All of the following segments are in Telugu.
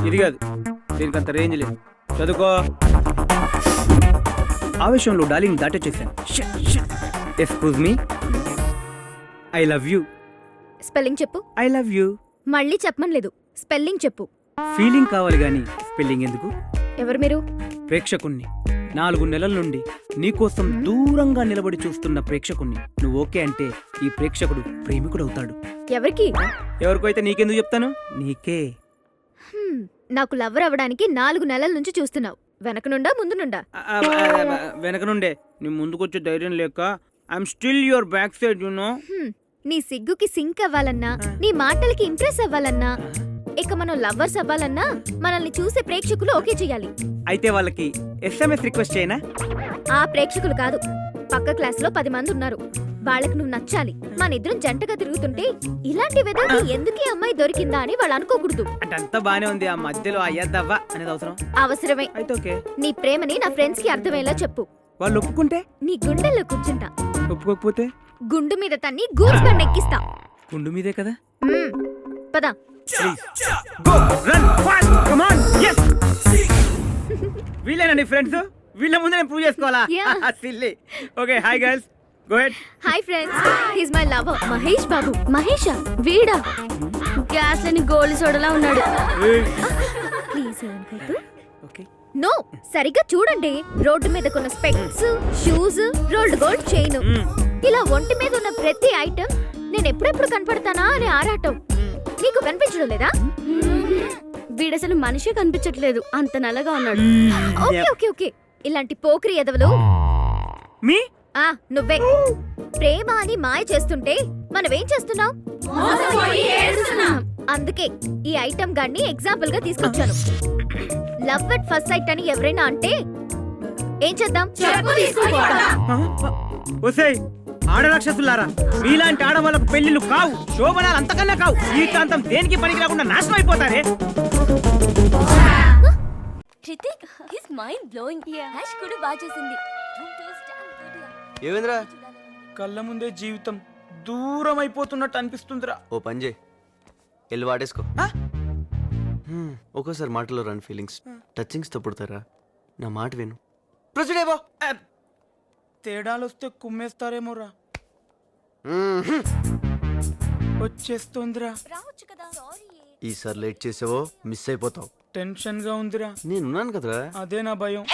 ఇది కాదు, దీనికి అంత రేంజ్ లేదు. చదువుకో. ఆవేశంలో డార్లింగ్ దాటొచ్చేసాను. Excuse me, I love you. Spelling చెప్పు. I love you. మళ్ళీ చెప్పమనలేదు, స్పెల్లింగ్ చెప్పు. ఫీలింగ్ కావాలి గాని స్పెల్లింగ్ ఎందుకు? ఎవరు మీరు? ప్రేక్షకుణ్ణి. 4 నెలల నుండి నీకోసం దూరంగా నిలబడి చూస్తున్న ప్రేక్షకుణ్ణి. నువ్వు ఓకే అంటే ఈ ప్రేక్షకుడు ప్రేమికుడు అవుతాడు. ఎవరికి? ఎవరికో అయితే నీకెందుకు చెప్తాను? నీకే. నాకు లవ్వర్ అవ్వడానికి 4 నెలల నుంచి చూస్తున్నావు. వెనక నుండా ముందు నుండా? వెనక నుండే. నీ ముందుకొచ్చే ధైర్యం లేక I'm still your back side you know. నీ సిగ్గుకి సింక్ అవ్వాలన్నా, నీ మాటలకి ఇంప్రెస్ అవ్వాలన్నా, ఇక మనం లవ్వర్స్ అవ్వాలన్నా మనల్ని చూసే ప్రేక్షకులు ఓకే చేయాలి. అయితే వాళ్ళకి SMS రిక్వెస్ట్ చేయనా? ఆ ప్రేక్షకులు కాదు, పక్క క్లాస్ లో 10 మంది ఉన్నారు. వాళ్ళకి నువ్వు నచ్చాలి. మనిద్దరం జంటగా తిరుగుతుంటే ఇలాంటి వెదకి ఎందుకు అమ్మాయి దొరికిందా అని వాళ్ళు అనుకోకూడదు. అంటే అంతా బానే ఉంది, ఆ మధ్యలో అయ్యద్దవ్వా అనేది అవసరం? అవసరమే. అయితే ఓకే. నీ ప్రేమని నా ఫ్రెండ్స్ కి అర్థమయ్యేలా చెప్పు. వాళ్ళు ఒప్పుకుంటే? నీ గుండెల్లో కూర్చుంటా. ఒప్పుకోకపోతే? గుండు మీద తన్ని గూడ్స్ బండి ఎక్కిస్తా. గుండు మీదే కదా. పద. వీళ్ళేనండి ఫ్రెండ్స్. వీళ్ళ ముందు నేను ప్రూవ్ చేసుకోవాలా? Silly. Okay, hi girls, go head. Hi friends, he's my lover Mahesh Babu. మహేషా? వీడా? గ్యాస్ లేని గోల్డ్ సోడలా ఉన్నాడు. Please okay. నో, సరిగ్గా చూడండి. రోడ్డు మీద కొన్న specs, shoes, rolled gold chain, ఇలా ఒంటి మీద ఉన్న ప్రతి ఐటమ్ నేను ఎప్పుడెప్పుడు కనపడతానా అని ఆరాటం. నీకు కనిపించడం లేదా? వీడసలు మనిషి కనిపించట్లేదు, అంత నల్లగా ఉన్నాడు. ఓకే ఓకే ఓకే, ఇలాంటి పోకిరి ఎదవలు మీ నువ్వే. ప్రేమ అని మాయ చేస్తుంటే మనమేం చేస్తున్నాం? అందుకే ఈ ఐటమ్ గాన్ని ఎగ్జాంపుల్ గా తీసుకొచ్చాను. లవ్ ఎట్ ఫస్ట్ సైట్ అని ఎవరైనా అంటే ఏం చేద్దాం? ఒసేయ్ ఆడరాక్షసులారా, మీలాంటి ఆడవాళ్ళకు పెళ్లిళ్ళు కావు, శోభనాలు అంతకన్నా కావు. ఈ ప్రాంతం దేనికి పనికి రాకుండా నాశనం అయిపోతారే. Hrithik, his mind blowing. Yash కూడా బాగా చేసింది. ఏవేంద్రా, కళ్ళ ముందే జీవితం దూరం అయిపోతున్నట్టు అనిపిస్తుందిరా. ఓ పని చేయి, వెళ్ళి వాడేసుకో. ఒక్కోసారి మాటలో రన్ ఫీలింగ్స్ టచింగ్స్ తో పుడతారా. నా మాట విను. ప్రొసీడ్ అయిపో. తేడాలు వస్తే కుమ్మేస్తారేమోరా. వచ్చేస్తోందిరా. రావచ్చు కదా. సారీ. ఈసారి లేట్ చేసావో మిస్ అయిపోతావు. టెన్షన్ గా ఉందిరా. నేనున్నాను కదరా. అదే నా భయం.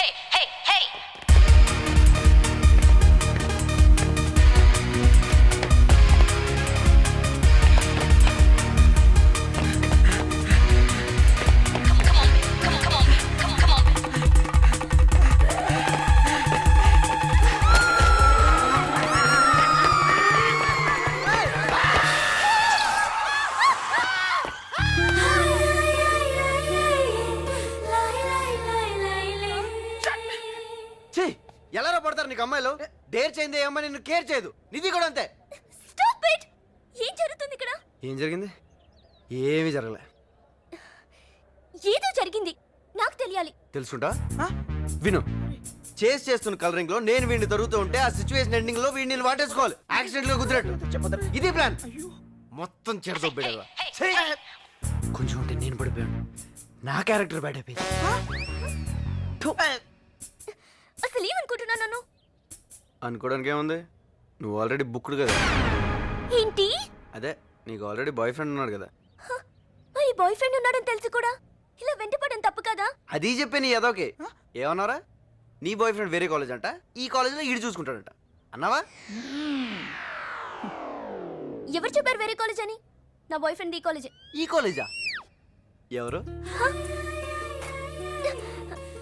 ఎలా పడతారు నీకు అమ్మాయిలు? డేర్ చేయింది అమ్మాయి నిన్ను కేర్ చేయదు. నిధి కూడా అంతే. Stop it. ఏం జరుగుతుంది ఇక్కడ? ఏం జరిగింది? ఏమీ జరగలే. ఏదో జరిగింది, నాకు తెలియాలి. తెలుసుంటా? విను. చేస్తున్న కలరింగ్ లో నేను వీడిని తరుగుతూ ఉంటే ఆ సిచ్యువేషన్ ఎండింగ్ లో వీడిని వాటేసుకోవాలి. యాక్సిడెంట్ లో కుదిరేట్టు. ఇది ప్లాన్. మొత్తం చెడదొబ్బేడా. కొంచెం ఉంటే నేను పడిపోయాను. నా క్యారెక్టర్ బ్యాడ్ అయిపోయింది. అసలు ఏమనుకుంటున్నా నన్ను? అనుకోవడానికి ఏముంది, నువ్వు ఆల్రెడీ బుక్డ్ కదా. ఏంటి? అదే, నీకు ఆల్రెడీ బాయ్ ఫ్రెండ్ ఉన్నాడు కదా. మరి బాయ్ ఫ్రెండ్ ఉన్నాడని తెలుసు కూడా ఇలా వెంటపడడం తప్పు కదా? అది చెప్పే నీ ఏదోకే. ఏమన్నారా? నీ బాయ్ ఫ్రెండ్ వేరే కాలేజ్ అంట, ఈ కాలేజ్ లో ఈడు చూసుకుంటాడంట అన్నావా? ఎవరు చెప్పారు వేరే కాలేజ్ అని? నా బాయ్ ఫ్రెండ్ ఈ కాలేజే. ఈ కాలేజా? ఎవరు?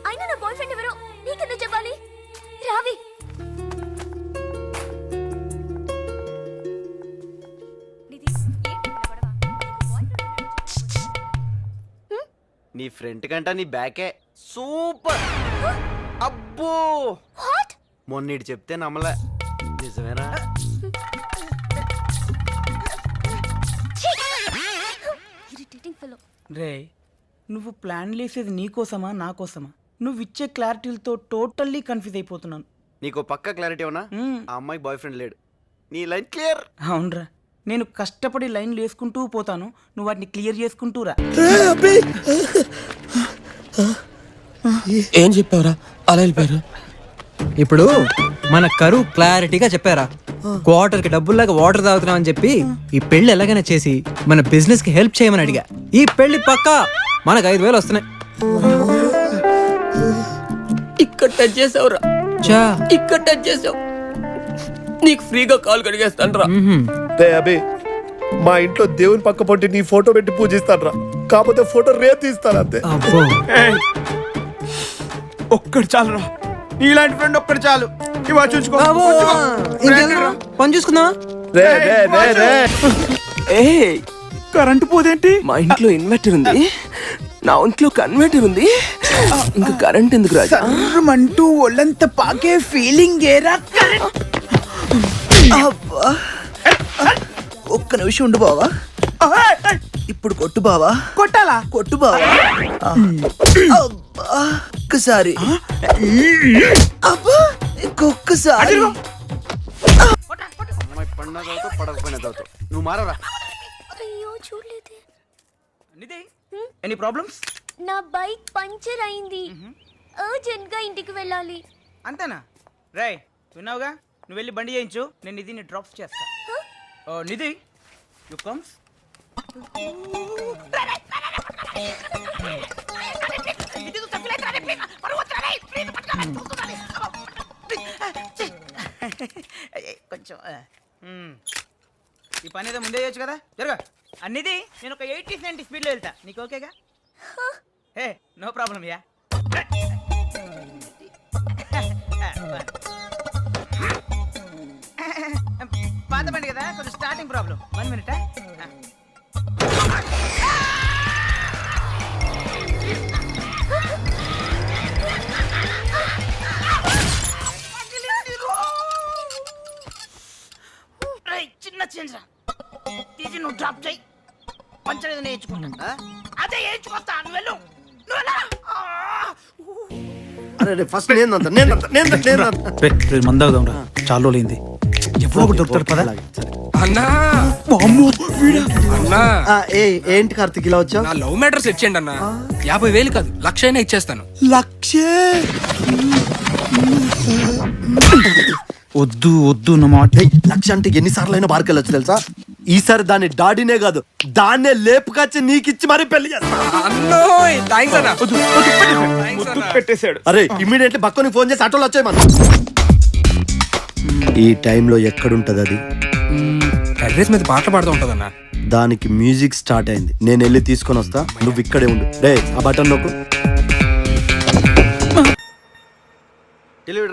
అయినా నా బాయ్ ఫ్రెండ్ ఎవరో నీకెందుకు చెప్పాలి? రావి. నీ ఫ్రెండ్ కంట నీ బ్యాకే సూపర్. అబ్బో, మొన్నటి చెప్తే నమ్మలే. నిజమేనా? రే, నువ్వు ప్లాన్ లేసేది నీకోసమా నా కోసమా? నువ్వు ఇచ్చే క్లారిటీలతో టోటల్లీ కన్ఫ్యూజ్ అయిపోతున్నాను. నీకు పక్క క్లారిటీ ఉన్నా? ఆ అమ్మాయి బాయ్ ఫ్రెండ్ లేడు. నీ లైన్ క్లియర్. అవునరా, నేను కష్టపడి లైన్లు వేసుకుంటూ పోతాను, నువ్వు వాటిని క్లియర్ చేసుకుంటూ రా. ఏం చెప్పావురా అలా వెళ్ళిపోయారు? ఇప్పుడు మన కరువు క్లారిటీగా చెప్పారా, క్వార్టర్కి డబ్బుల్లాగా వాటర్ తాగుతున్నాం అని చెప్పి ఈ పెళ్లి ఎలాగైనా చేసి మన బిజినెస్ కి హెల్ప్ చేయమని అడిగా. ఈ పెళ్లి పక్కా మనకు 5,000 వస్తున్నాయి. ఇక్కడ టచ్ చేసావురా, చా ఇక్కడ టచ్ చేసావు. నీకు ఫ్రీగా కాల్ కడిగేస్తాను రా. రే అబే, మా ఇంట్లో దేవుని పక్క పొంటి నీ ఫోటో పెట్టి పూజిస్తాను రా. కాకపోతే ఫోటో రేపు తీస్తాను అంతే. అబ్బో ఒక్కడు చాలురా, నీలాంటి ఫ్రెండ్ ఒక్కడు చాలు. ఇవా చూసుకో. ఇంకెళ్ళరా? పని చూసుకుందాం. రే రే రే రే ఏ కరెంటు పోదేంటి? మా ఇంట్లో ఇన్వర్టర్ ఉంది, నా ఒంట్లో కన్వర్టర్ ఉంది, ఇంకా కరెంట్ ఎందుకు రాజా? అంటూ ఒళ్ళంతా పాకే ఫీలింగ్ ఏరా. ఒక్క నిమిషం ఉండు బావా. ఇప్పుడు కొట్టు బావా. కొట్టాలా? కొట్టు బావా. అబ్బా, ఒక్కసారి. అబ్బా, ఇంకొక్కసారి. అమ్మాయి పడినా చదువుతావు, పడకపోయినా చదువుతావు. నువ్వు మారరా. అయ్యో చూడలేదే. నిధి, ఎనీ ప్రాబ్లమ్స్? నా బైక్ పంచర్ అయింది, అర్జెంట్ గా ఇంటికి వెళ్ళాలి. అంతేనా? రే విన్నావుగా, నువ్వు వెళ్ళి బండి చేయించు, నేను నిధిని డ్రాప్ చేస్తా. నిధి యు కమ్స్. కొంచెం ఈ పని ఏదో ముందే చేయొచ్చు కదా. జరగా అన్నిది నేను ఒక 80-90 స్పీడ్లో వెళ్తా, నీకు ఓకేగా? Hey no problem yeah. పాత బండి కదా, కొంచెం స్టార్టింగ్ ప్రాబ్లం. 1 minute. చిన్న చేంజ్ రా, తీసి నువ్వు డ్రాప్ చేయి. పంచర్ ఏదో నేర్చుకుంటా. అదే వేయించుకొస్తా, నువ్వు వెళ్ళు. అరే ఫస్ట్ నేను మందావుదాం రా, చాలా రోజులైంది. ఎప్పుడో ఒకటి దొరుకుతాడు పద. అన్నా అన్నా, ఏంటి కార్తిక్ ఇలా వచ్చావు? నా లవ్ మ్యాటర్స్ ఇచ్చేయండి అన్న. 50,000 కాదు, 1,00,000 అయినా ఇచ్చేస్తాను. లక్షే వద్దు వద్దు నా మాట. లక్ష అంటే ఎన్నిసార్లు అయినా బార్కి వెళ్ళొచ్చు తెలుసా? ఈసారి దాన్ని డాడీనే కాదు, దాన్నే లేపుకొచ్చి నీకిచ్చి మరీ పెళ్లి చేస్తా. అన్నోయ్ థాంక్స్ అన్న. థాంక్స్ అన్న. పెట్టేశాడు. అరే ఇమ్మీడియట్లీ పక్కని ఫోన్ చేసి ఆటోలో వచ్చాయి మనం. ఈ టైంలో ఎక్కడుంటది అది? టెర్రస్ మీద పాటలు పాడుతూ ఉంటదన్న. దానికి మ్యూజిక్ స్టార్ట్ అయింది, నేను వెళ్ళి తీసుకొని వస్తా, నువ్వు ఇక్కడే ఉండు. రే ఆ బటన్ నొక్కు.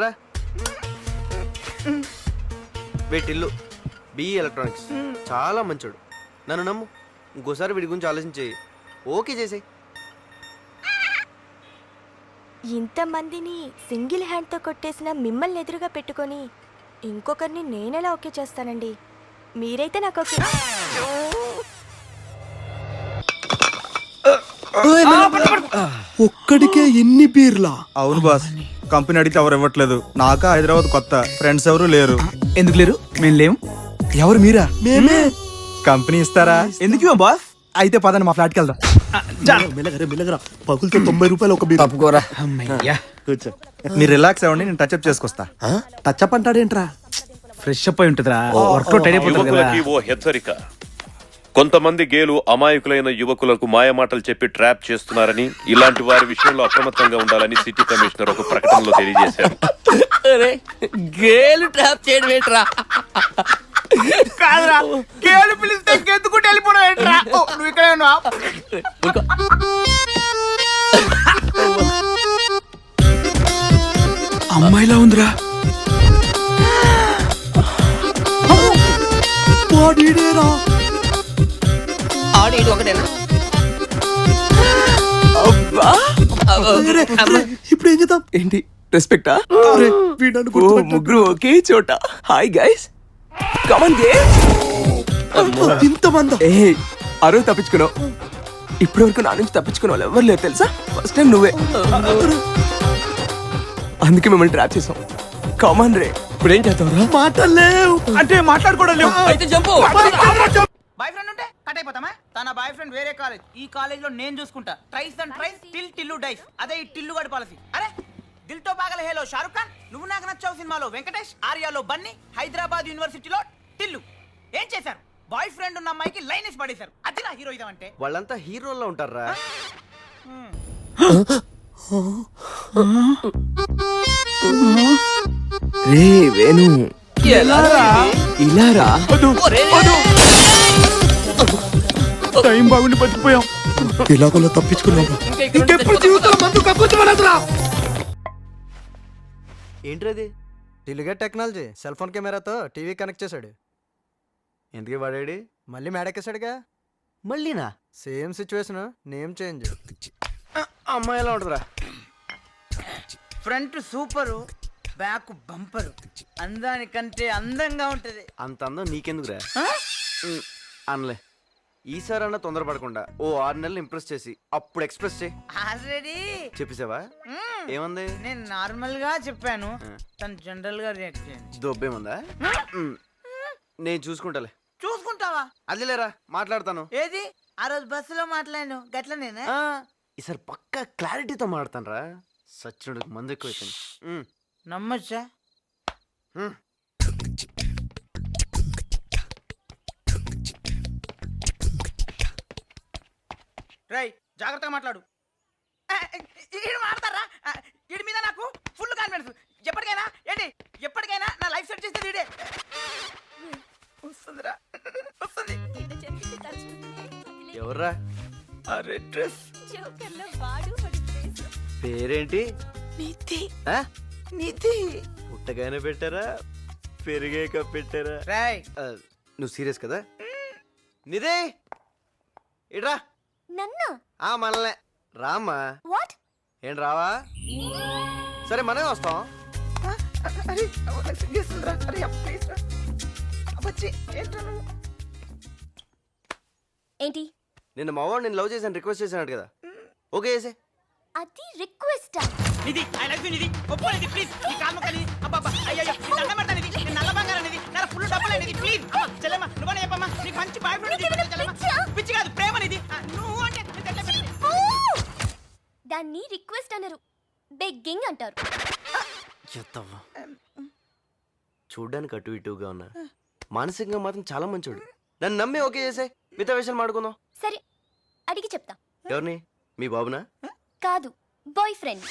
రా వెయిట్ ఇల్లు బిఈ ఎలక్ట్రానిక్స్ చాలా మంచోడు, నన్ను నమ్ము. ఇంకోసారి వీడి గురించి ఆలోచించి ఓకే చేసేయి. ఇంతమందిని సింగిల్ హ్యాండ్తో కొట్టేసిన మిమ్మల్ని ఎదురుగా పెట్టుకొని ఇంకొకరిని నేనెలా ఓకే చేస్తానండి? మీరైతే నాకు ఓకే. ఒక్కడికే ఎన్ని బీర్లా? అవును బాస్, కంపెనీ అడిగితే ఎవరు ఇవ్వట్లేదు. నాకా హైదరాబాద్ కొత్త, ఫ్రెండ్స్ ఎవరు లేరు. ఎందుకు లేరు? మేము లేము. ఎవరు మీరా? మేమే. కంపెనీ ఇస్తారా? ఎందుకు బాస్? అయితే పదండి మా ఫ్లాట్కి వెళ్దాం. మెల్లగరా పగులతో 90 రూపాయలు ఒక బీర్. తప్పుకోరా. కూర్చో. మీరు రిలాక్స్ అవ్వండి, నేను టచ్అప్ చేసుకొస్తా. టచ్అప్ అంటాడేంట్రా? ఫ్రెష్ అప్ అయి ఉంటుందిరా, వర్కౌట్ అయిపోతుంది కదా. యువకులకి ఓ హెచ్చరిక. కొంతమంది గేలు అమాయకులైన యువకులకు మాయమాటలు చెప్పి ట్రాప్ చేస్తున్నారని, ఇలాంటి వారి విషయంలో అప్రమత్తంగా ఉండాలని సిటీ కమిషనర్ ఒక ప్రకటనలో తెలియజేశారు. గేలు ట్రాప్ చేయడం ఏంట్రా? కాదురా, కేలు పిలిస్తే గెంతుకుంటూ వెళ్ళిపోవడం ఏంట్రా? నువ్వు ఇక్కడే ఉన్నావా? అమ్మాయిలా ఉందిరా. ఆడేడు ఒకటేనా? ఇప్పుడు ఏం చేద్దాం? ఏంటి రెస్పెక్టా? ముగ్గురు ఒకే చోట. హాయ్ గైస్, కమన్ గే. ఇంతమంది ఏ అరువు తప్పించుకున్నావు. ఇప్పటి వరకు నా నుంచి తప్పించుకున్న వాళ్ళు ఎవరు లేరు తెలుసా? ఫస్ట్ టైం నువ్వే. అందుకే మిమ్మల్ని ట్రాప్ చేసాం. కమన్ రే. ఇప్పుడు ఏం చేద్దాంరా? మాటలేవు అంటే మాట్లాడుకోవడం లేవు. అయితే జంపు. బాయ్ ఫ్రెండ్ ఉంటే కట్ అయిపోతామా? తన బాయ్ ఫ్రెండ్ వేరే కాలేజ్, ఈ కాలేజ్ లో నేను చూసుకుంటా. Tries and tries till Tillu dies. అదే ఈ టిల్లు గడి పాలసీ. అరే దిల్ తో పాగల హేలో షారుఖ్ ఖాన్, నువ్వు నాకు నచ్చావు సినిమాలో వెంకటేష్, ఆర్యాలో బన్నీ, హైదరాబాద్ యూనివర్సిటీలో టిల్లు. ఏం చేశారు? బాయ్ ఫ్రెండ్ ఉన్న అమ్మాయికి లైన్ వేసి పడేశారు. అది నా హీరోయిజం అంటే. వాళ్ళంతా హీరోల్లో ఉంటారా? రే వేణు, ఇలారా. టైం బాగుండి బతికిపోయాం. ఇలాగోలా తప్పించుకున్నావు. ఇంకెప్పుడు జీవితంలో మందు కక్కుతున్నా. ఏంట్రది? తెలుగే టెక్నాలజీ సెల్ ఫోన్ కెమెరాతో టీవీ కనెక్ట్ చేశాడు. ఎందుకే వాడాడి? మళ్ళీ మేడెక్కేశాడుగా. మళ్ళీనా? Same situation, name change. అమ్మాయి ఎలా ఉంటుందిరా? ఫ్రంట్ సూపరు, బ్యాక్ బంపరు, అందానికంటే అందంగా ఉంటది. అంత అందం నీకెందుకురా? అనలే. ఈసారి అన్న తొందరపడకుండా ఓ 6 నెలలు ఇంప్రెస్ చేసి అప్పుడు ఎక్స్ప్రెస్ చేయి. ఆల్రెడీ చెప్పేసావా? ఏముంది? నేను నార్మల్ గా చెప్పాను, తను జనరల్ గా రియాక్ట్ చేయండి. దొబ్బేముందా? నేను చూసుకుంటాలే. చూసుకుంటావా? అదిలేరా, మాట్లాడతాను. ఏది ఆ రోజు బస్సులో మాట్లాడాను గట్ల నేనే. ఈసారి పక్కా క్లారిటీతో మాడతాను రా. సచ్చినోడికి మందు ఎక్కువ అయిపోయింది. నమ్మొచ్చా? రై జాగ్రత్తగా మాట్లాడు. ఈడు మాట్లాడతారా? వీడి మీద నాకు ఫుల్ కాన్ఫిడెన్స్. ఎప్పటికైనా ఏంటి, ఎప్పటికైనా నా లైఫ్ సెట్ చేసేది వీడే. వస్తుందిరా, వస్తుంది. ఎవర్రా? అరే డ్రెస్ పేరేంటి? నీతి. ఆ? నీతి పుట్టగానే పెట్టారా, పెరిగాక పెట్టారా? రాయ్ నువ్వు సీరియస్ కదా? నిదే ఇట్రా. నన్ను మనలే రామ్మా. వాట్? ఏం రావా? సరే మనమే వస్తాం. అరే సిగ్గేస్తుందిరా. అరే ప్లీజ్ రా. అబ్బచ్చి ఏంట్రా నువ్వు? ఏంటి? నిన్న మావాడు నేను లవ్ చేశాను రిక్వెస్ట్ చేశాడు కదా, ఓకే చేసే. అది request. Nidhi I love you Nidhi. ఒప్పుకోనిది ప్లీజ్. ఈ కాల్ మొక్కని అబ్బబ్బా అయ్యయ్య నీ దండం పెడతా నిధి. నేను నల్ల బంగారం నిధి. నా ఫుల్ డబ్బులే నిధి. ప్లీజ్ అమ్మ చెల్లెమ్మ నువ్వనే చెప్పమ్మా. నీకు మంచి బాయ్ ఫ్రెండ్ నిధి చెల్లెమ్మ. పిచ్చి కాదు ప్రేమ నిధి. నువ్వు అంటే నీ చెల్లె పెళ్ళి. దాన్ని రిక్వెస్ట్ అనరు, బెగ్గింగ్ అంటారు. చెత్తవ్వ. చూడ్డానికి అటు ఇటుగా ఉన్నా, మానసికంగా మాత్రం చాలా మంచోడు. నన్ను నమ్మి ఓకే చేసే, మిగతా విషయాలు మాడుకుందాం. సరే అడిగి చెప్తా. ఎవరిని? మీ బాబునా? కాదు, బాయ్ ఫ్రెండ్.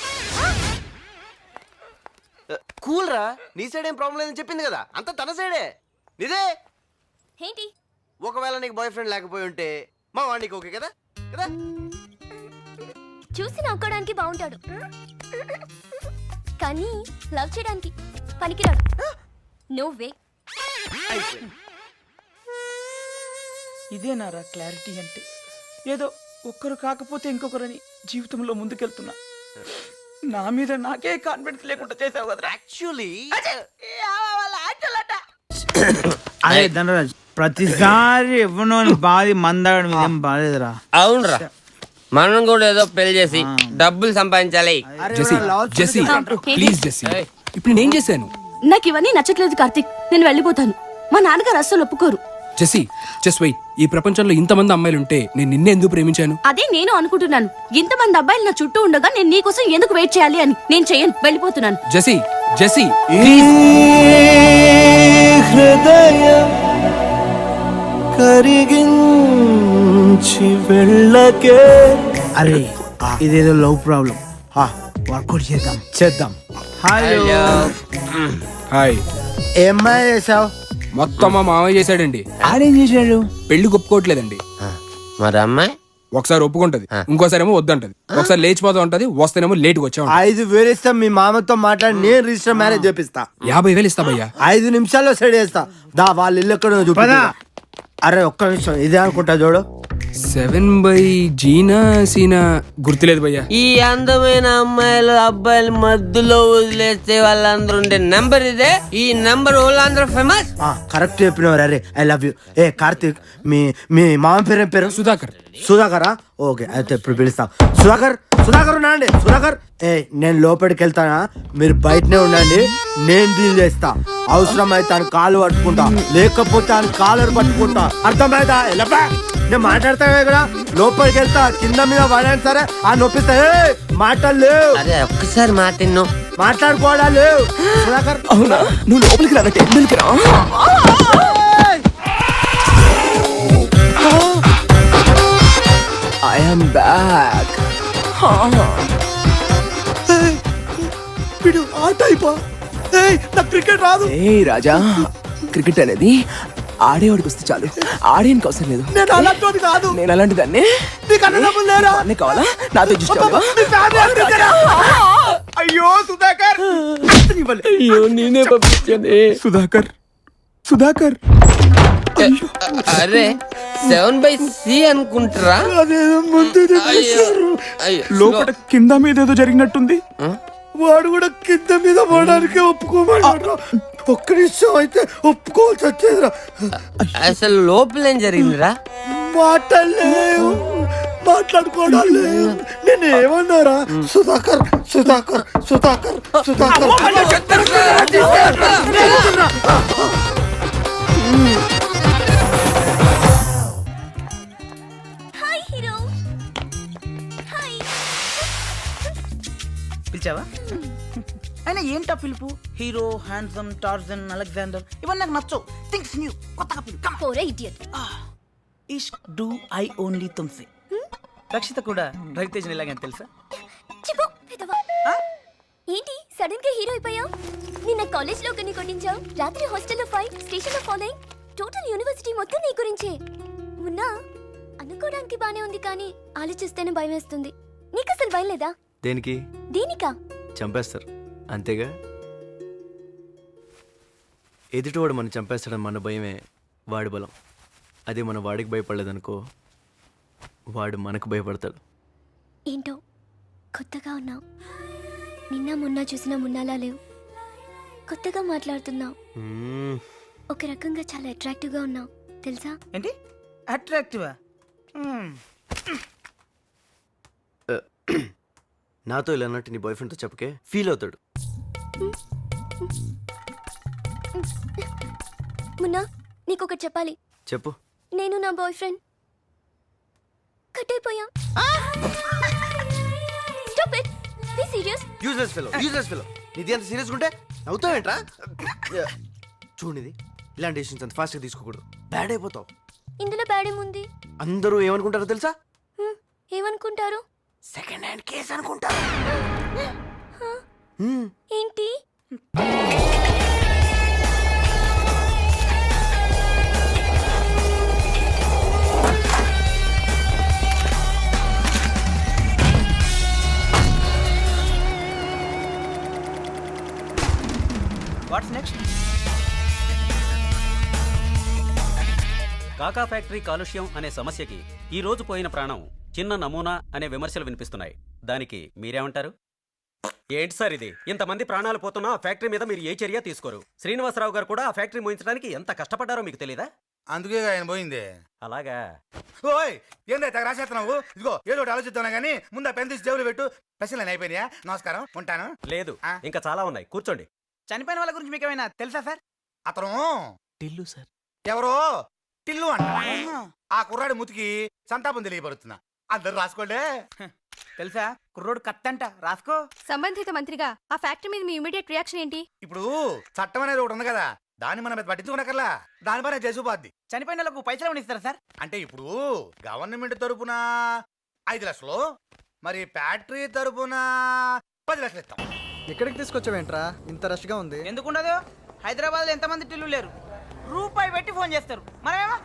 కూల్ రా, నీ సైడ్ ఏం ప్రాబ్లం లేదని చెప్పింది కదా, అంత తన సైడే. నిదే ఏంటి? ఒకవేళ నీకు బాయ్ ఫ్రెండ్ లేకపోయి ఉంటే మా వాడికి ఓకే కదా? కదా? చూసి నవ్వుకోవడానికి బాగుంటాడు, కానీ లవ్ చేయడానికి పనికిరాడు. No way. ఇదేనారా క్లారిటీ అంటే? ఏదో ఒక్కరు కాకపోతే ఇంకొకరని జీవితంలో ముందుకెళ్తున్నా. నా మీద నాకే కాన్ఫిడెన్స్ లేకుండా చేసావు కదా. యాక్చువల్లీ అదే ధనరాజ్, ప్రతిసారి ఎవరినో బాధి మందాడు మీద ఏం బాధేదిరా. అవునరా, మనం కూడా ఏదో పెళ్లి చేసి డబ్బులు సంపాదించాలి. ఇప్పుడు నేను చేశాను. నాకు ఇవన్నీ నచ్చట్లేదు కార్తిక్, నేను వెళ్ళిపోతాను. మా నాన్నగారు అస్సలు ఒప్పుకోరు. Jessie, just wait. ఈ ప్రపంచంలో ఇంతమంది అమ్మాయిలు ఉంటే నేను నిన్నే ఎందుకు ప్రేమించాను? అదే నేను అనుకుంటున్నాను. ఇంతమంది అబ్బాయిలు నా చుట్టూ ఉండగా నేను నీకోసం ఎందుకు వెయిట్ చేయాలి అని. నేను చెయ్యను, వెళ్ళిపోతున్నాను. జెస్సీ, జెస్సీ హృదయం కరిగించి వెళ్ళకే. అరే ఇదేదో లవ్ ప్రాబ్లం, వర్కౌట్ చేద్దాం. చేద్దాం. Hello hi. ఏమ్మా చేసావు? మొత్తం మా మామయ్య చేశాడండి. ఆడేం చేశాడు? పెళ్లి ఒప్పుకోవట్లేదండి. మరి అమ్మాయి ఒకసారి ఒప్పుకుంటది, ఇంకోసారి ఏమో వద్దంటది. ఒకసారి లేచిపోతా ఉంటది, వస్తేనేమో లేట్ గా వచ్చా. 5,000 ఇస్తా, మీ మామతో మాట్లాడి నేను రిజిస్టర్ మ్యారేజ్ చేపిస్తా. 50,000 ఇస్తా భయ్యా. 5 నిమిషాల్లో సెట్ చేస్తా. దా వాళ్ళ ఇల్లు ఎక్కడ చూపి. అరే ఒక్క నిమిషం, ఇదే అనుకుంటా చూడు. 7 జీనా సీనా గుర్తులేదు భయ్యా. ఈ అందమైన అమ్మాయిలు అబ్బాయిలు మధ్యలో వదిలేస్తే వాళ్ళందరూ ఉండే నెంబర్ ఇదే. ఈ నెంబర్ వాళ్ళందరూ ఫేమస్. కరెక్ట్ చెప్పినవారు. అరే ఐ లవ్ యూ. ఏ కార్తీక్, మీ మీ మామ పేరు ఏం పేరు? సుధాకర్. సుధాకరా? ఓకే, అయితే ఇప్పుడు పిలుస్తాం. సుధాకర్, సుధాకర్ ఉన్నాండి. సుధాకర్, ఏ నేను లోపలికి వెళ్తానా, మీరు బయటనే ఉండండి, నేను డీల్ చేస్తా. అవసరం అయితే ఆయన కాలు పట్టుకుంటా, లేకపోతే ఆయన కాలర్ పట్టుకుంటా. అర్థమైందా? ఎలా నేను మాట్లాడతా కదా, లోపలికి వెళ్తా, కింద మీద పడాను సరే ఆ నొప్పిస్తా. మాటలు లేవు. అరే ఒక్కసారి మాట్లాడినో మాట్లాడుకోవడా లేవు. సుధాకర్, అవునా? నువ్వు లోపలికి రా, టెంపుల్కి రా. I am back. వీడు ఆ టైపా? నాకు క్రికెట్ రాదు. ఏ రాజా, క్రికెట్ అనేది ఆడేవాడికి వస్తే చాలు, ఆడేనికి అవసరం లేదు. నేను అలాంటి కాదు. నేను అలాంటి దాన్ని. నీకు అన్నదమ్ములు లేరా? అన్నీ కావాలా? నాతో చూసుకోవా? అయ్యో సుధాకర్, అయ్యో నేనే పంపించాను. సుధాకర్, సుధాకర్. అరే 7/C అనుకుంటారా? లోపల కింద మీద ఏదో జరిగినట్టుంది. వాడు కూడా కింద మీద పోవడానికి ఒప్పుకోమన్నాడు. ఒక్క నిమిషం అయితే ఒప్పుకోవాల్సి వచ్చేదిరా. అసలు లోపల ఏం జరిగిందిరా? మాట్లాడలేవు, మాట్లాడుకోవడం లేవు. నేను ఏమన్నారా? Sudhakar, Sudhakar, Sudhakar, Sudhakar. Hi hero. Hi. పిలిచావా? అయినా ఏంటా పిలుపు? హీరో, హ్యాండ్సమ్, టార్జన్, అలెగ్జాండర్ ఇవన్నీ నాకు నచ్చవు. థింగ్స్ న్యూ, కొత్తగా పిలు. పోరా ఇడియట్. ఇష్క్ డూ ఐ ఓన్లీ తుమ్సే. రక్షిత కూడా రవితేజ్ ఇలాగని తెలుసా? చిపో పెదవా. ఏంటి సడన్ గా హీరో అయిపోయావు? నిన్న కాలేజ్ లో కొన్ని కొట్టించావు, రాత్రి హాస్టల్లో 5, స్టేషన్ లో ఫాలోయింగ్, టోటల్ యూనివర్సిటీ మొత్తం నీ గురించే. ఉన్నా అనుకోవడానికి బానే ఉంది, కానీ ఆలోచిస్తేనే భయం వేస్తుంది. నీకు అసలు భయం లేదా? దేనికి? దేనికా? చంపేస్తారు అంతేగా. ఎదుటివాడు మనం చంపేస్తాడని మన భయమే వాడి బలం. అదే మన వాడికి భయపడలేదనుకో, వాడు మనకు భయపడతాడు. ఏంటో కొత్తగా ఉన్నావు. నిన్న మొన్న చూసిన మున్నాలా లేవు. కొత్తగా మాట్లాడుతున్నావు. ఒక రకంగా చాలా అట్రాక్టివ్ గా ఉన్నావు తెలుసా? ఏంటి అట్రాక్టివా? నాతో ఇలా అన్నట్టు నీ బాయ్ ఫ్రెండ్తో చెప్పకే, ఫీల్ అవుతాడు. మున్నా నీకొకటి చెప్పాలి. చెప్పు. నేను నా బాయ్ ఫ్రెండ్ కట్ అయిపోయాం. Stop it. Be serious. Useless fellow, useless fellow. నీది అంత సీరియస్గా ఉంటే అవుతావేంట్రా? చూడనిది ఇలాంటి డెసిషన్స్ అంత ఫాస్ట్గా తీసుకోకూడదు, బ్యాడ్ అయిపోతావు. ఇందులో బ్యాడ్ ఏముంది? అందరూ ఏమనుకుంటారో తెలుసా? ఏమనుకుంటారు? సెకండ్ హ్యాండ్ కేస్ అనుకుంటారు. ఏంటి? Watts next? కాకా ఫ్యాక్టరీ కాలుష్యం అనే సమస్యకి ఈ రోజు పోయిన ప్రాణం చిన్న నమూనా అనే విమర్శలు వినిపిస్తున్నాయి. దానికి మీరేమంటారు? ఏంటి సార్ ఇది? ఇంతమంది ప్రాణాలు పోతున్నా ఆ ఫ్యాక్టరీ మీద మీరు ఏ చర్య తీసుకోరు. శ్రీనివాసరావు గారు కూడా ఆ ఫ్యాక్టరీ మోయించడానికి ఎంత కష్టపడ్డారో మీకు తెలీదా? అందుకే ఆయన పోయింది. అలాగా? ఓయ్ ఏంటో రాసేస్తున్నావు? ఇదిగో ఏదో ఆలోచిద్దాం కానీ ముందు ఆ పెన్ తీసి జేబులో పెట్టు. ప్రశ్నలు అయిపోయినాయా? నమస్కారం, ఉంటాను. లేదు, ఇంకా చాలా ఉన్నాయి, కూర్చోండి. చనిపోయిన వాళ్ళ గురించి మీకు ఏమైనా తెలుసా సార్? అతను టిల్లు సార్. ఎవరో టిల్లు అంట. ఆ కుర్రాడి ముతికి సంతాపం తెలియపరుస్తున్నా. అందరు రాసుకోండి. తెలుసా కుర్రోడు కత్తంట, రాసుకో. సంబంధిత మంత్రిగా ఆ ఫ్యాక్టరీ మీద మీ ఇమీడియట్ రియాక్షన్ ఏంటి? ఇప్పుడు చట్టం అనేది ఒకటి ఉంది కదా, దాన్ని మనం పట్టించుకునక్కర్లా, దాని పైన చేసుపోద్ది. చనిపోయిన వాళ్ళకు పైసలు ఏమైనా ఇస్తారా సార్? అంటే ఇప్పుడు గవర్నమెంట్ తరపున 5 లక్షలు, మరి ఫ్యాక్టరీ తరపున 10 లక్షలు ఇస్తాం. ఎక్కడికి తీసుకొచ్చావేంట్రా ఇంత రష్ గా ఉంది? ఎందుకుండదు? హైదరాబాద్ లో ఎంతమంది టిల్లు లేరు? రూపాయి పెట్టి ఫోన్ చేస్తారు, మనమేమో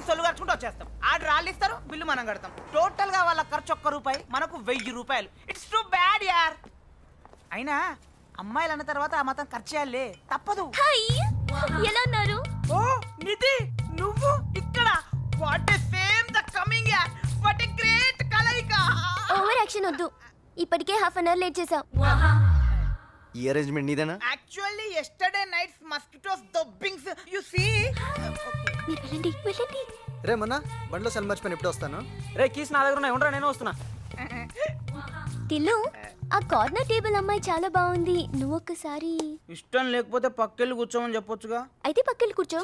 సొల్లు ఖర్చుకుంటూ వచ్చేస్తాం. ఆర్డర్ వాళ్ళు ఇస్తారు, బిల్లు మనం కడతాం. టోటల్ గా వాళ్ళ ఖర్చు 1 రూపాయి, మనకు 1000 రూపాయలు. ఇట్స్ టూ బ్యాడ్ యార్. అయినా అమ్మాయిలు అన్న తర్వాత ఆ మాత్రం ఖర్చు చేయాలి, తప్పదు. హాయ్, ఎలా ఉన్నారు? ఓ నిధి, నువ్వు ఇక్కడ? What a same the coming యార్. వద్దు, ఇప్పటికే హాఫ్ అన్ అవర్ లేట్ చేసావు. ఈ అరేంజ్మెంట్ నీదేనా? యాక్చువల్లీ ఎస్టర్డే నైట్స్ మస్కిటోస్ దొబ్బింగ్స్ యు సీ. మీరు వెళ్ళండి వెళ్ళండి. రే మొన్న బండిలో సెల్ మర్చిపోయి ఎప్పుడు వస్తాను? రే కీస్ నా దగ్గర ఉన్నాయి, ఉండరా నేను వస్తున్నా. టిల్లు, ఆ కార్నర్ టేబుల్ అమ్మాయి చాలా బాగుంది, నువ్వు ఒక్కసారి. ఇష్టం లేకపోతే పక్కెళ్ళి కూర్చోమని చెప్పొచ్చుగా. అయితే పక్కన కూర్చో.